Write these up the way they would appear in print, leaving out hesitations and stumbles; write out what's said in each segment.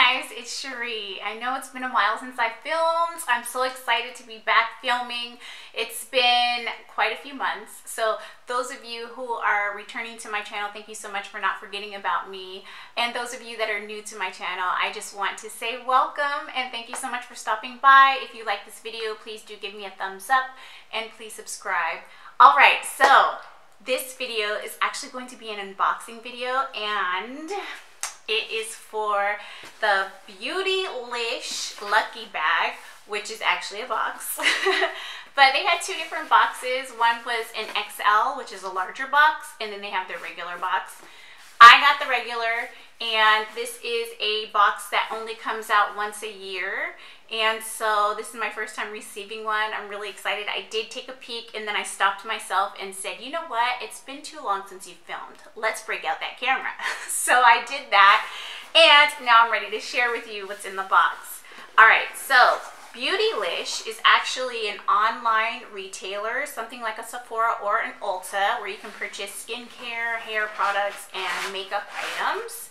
guys, it's Shereé. I know it's been a while since I filmed. I'm so excited to be back filming. It's been quite a few months. So those of you who are returning to my channel, thank you so much for not forgetting about me. And those of you that are new to my channel, I just want to say welcome and thank you so much for stopping by. If you like this video, please do give me a thumbs up and please subscribe. Alright, so this video is actually going to be an unboxing video, and it is for the Beautylish Lucky Bag, which is actually a box. But they had two different boxes. One was an XL, which is a larger box, and then they have their regular box. I got the regular, and this is a box that only comes out once a year. And so this is my first time receiving one. I'm really excited. I did take a peek and then I stopped myself and said, you know what? It's been too long since you've filmed. Let's break out that camera. So I did that, and now I'm ready to share with you what's in the box. All right, so Beautylish is actually an online retailer, something like a Sephora or an Ulta, where you can purchase skincare, hair products, and makeup items.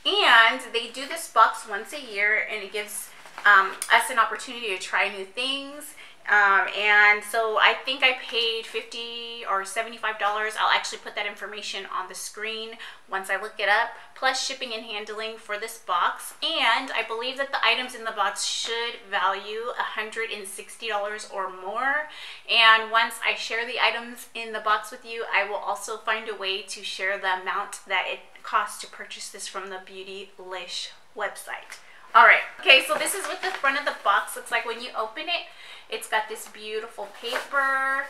And they do this box once a year, and it gives us an opportunity to try new things. And so I think I paid $50 or $75. I'll actually put that information on the screen once I look it up, plus shipping and handling for this box. And I believe that the items in the box should value $160 or more. And once I share the items in the box with you, I will also find a way to share the amount that it costs to purchase this from the Beautylish website. Alright, okay, so this is what the front of the box looks like when you open it. It's got this beautiful paper.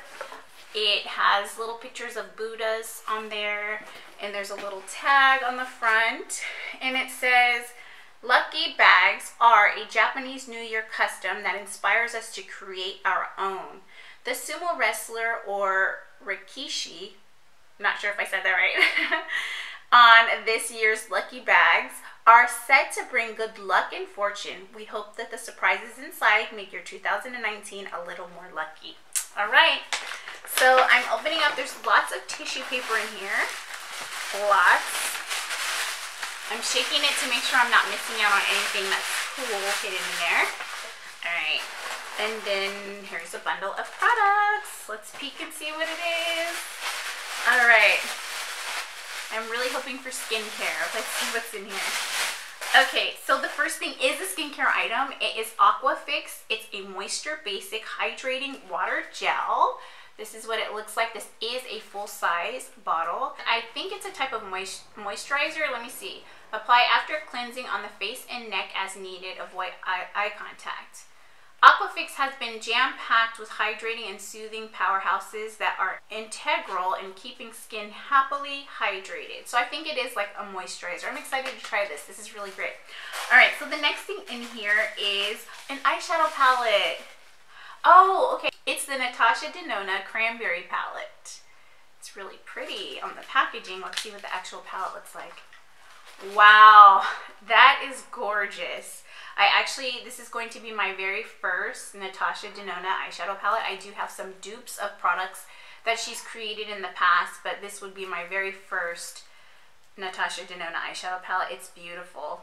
It has little pictures of Buddhas on there, and there's a little tag on the front, and it says, Lucky bags are a Japanese New Year custom that inspires us to create our own. The sumo wrestler, or rikishi, not sure if I said that right, on this year's Lucky bags are said to bring good luck and fortune. We hope that the surprises inside make your 2019 a little more lucky. All right, so I'm opening up. There's lots of tissue paper in here. Lots. I'm shaking it to make sure I'm not missing out on anything that's cool hidden in there. All right, and then here's a bundle of products. Let's peek and see what it is. All right. I'm really hoping for skincare. Let's see what's in here. Okay, so the first thing is a skincare item. It is Aquafix. It's a Moisture Basic Hydrating Water Gel. This is what it looks like. This is a full-size bottle. I think it's a type of moisturizer. Let me see. Apply after cleansing on the face and neck as needed. Avoid eye contact. Aquafix has been jam-packed with hydrating and soothing powerhouses that are integral in keeping skin happily hydrated. So I think it is like a moisturizer. I'm excited to try this. This is really great. All right, so the next thing in here is an eyeshadow palette. Oh, okay. It's the Natasha Denona Cranberry Palette. It's really pretty on the packaging. Let's see what the actual palette looks like. Wow, that is gorgeous. This is going to be my very first Natasha Denona eyeshadow palette. I do have some dupes of products that she's created in the past, but this would be my very first Natasha Denona eyeshadow palette. It's beautiful.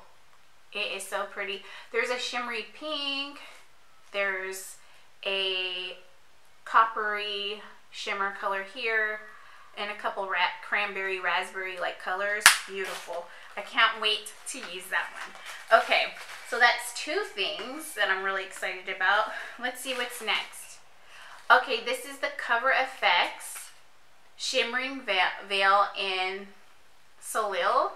It is so pretty. There's a shimmery pink. There's a coppery shimmer color here, and a couple cranberry, raspberry like colors. Beautiful. I can't wait to use that one. Okay, so that's two things that I'm really excited about. Let's see what's next. Okay, this is the Cover FX Shimmering Veil in Solil.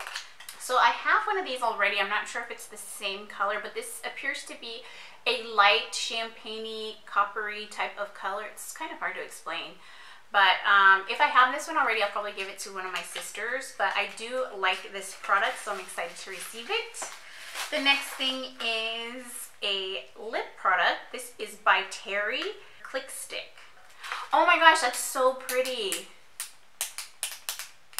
So I have one of these already. I'm not sure if it's the same color, but this appears to be a light champagne-y, coppery type of color. It's kind of hard to explain. But if I have this one already, I'll probably give it to one of my sisters. But I do like this product, so I'm excited to receive it. The next thing is a lip product. This is by Terry Click Stick. Oh my gosh, that's so pretty.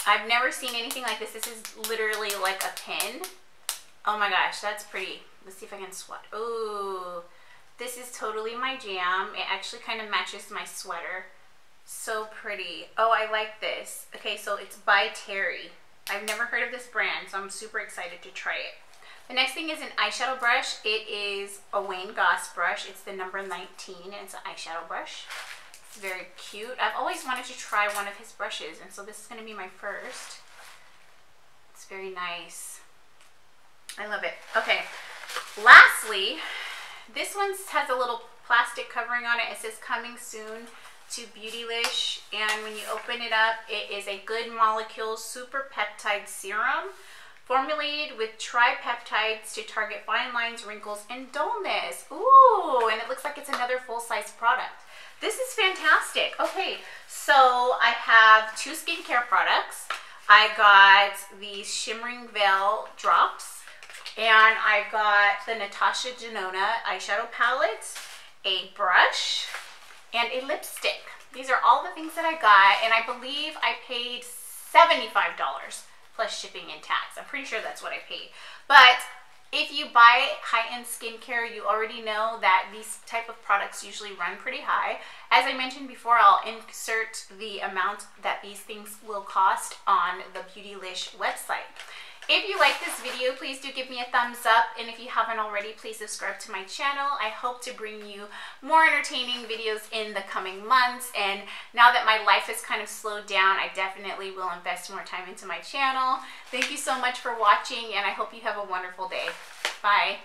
I've never seen anything like this. This is literally like a pin. Oh my gosh, that's pretty. Let's see if I can swatch. Ooh, this is totally my jam. It actually kind of matches my sweater. So pretty. Oh, I like this. Okay, so it's by Terry. I've never heard of this brand, so I'm super excited to try it. The next thing is an eyeshadow brush. It is a Wayne Goss brush. It's the number 19 and it's an eyeshadow brush. It's very cute. I've always wanted to try one of his brushes, and so this is going to be my first. It's very nice. I love it. Okay, lastly, this one has a little plastic covering on it. It says coming soon to Beautylish, and when you open it up, it is a Good Molecule Super Peptide Serum formulated with tripeptides to target fine lines, wrinkles, and dullness. Ooh, and it looks like it's another full-size product. This is fantastic. Okay, so I have 2 skincare products. I got these Shimmering Veil drops, and I got the Natasha Denona eyeshadow palette, a brush, and a lipstick. These are all the things that I got, and I believe I paid $75 plus shipping and tax. I'm pretty sure that's what I paid. But if you buy high-end skincare, you already know that these type of products usually run pretty high. As I mentioned before, I'll insert the amount that these things will cost on the Beautylish website. If you like this video, please do give me a thumbs up, and if you haven't already, please subscribe to my channel. I hope to bring you more entertaining videos in the coming months, and now that my life has kind of slowed down, I definitely will invest more time into my channel. Thank you so much for watching, and I hope you have a wonderful day. Bye.